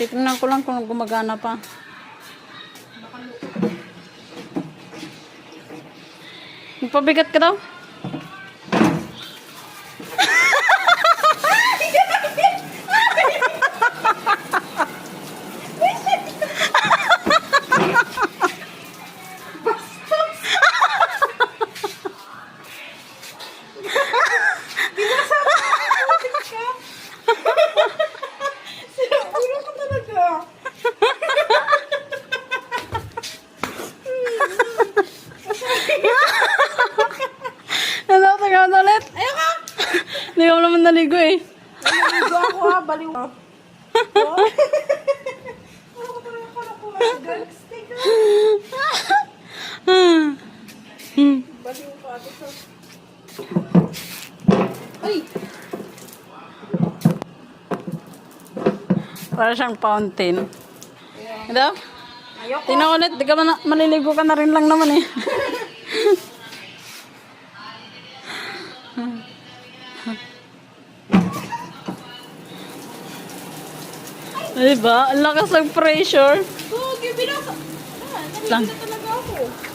Titingnan ko lang kung gumagana pa. Magpabigat ka daw? Ano, tagaw na ulit? Ayoko! Hindi ko naman naligo eh. Naligo ako ha, baliw. Ano ko talaga kalakuha? Galaxy ka. Baliw ka ito sa... Ay! Para siyang fountain. Ano? Ayoko! Tingnan ko ulit, di ka maliligo ka na rin lang naman eh. Diba? Ang lakas ng pressure. Oh, give it up! Ah, Lang. naligo na talaga ako.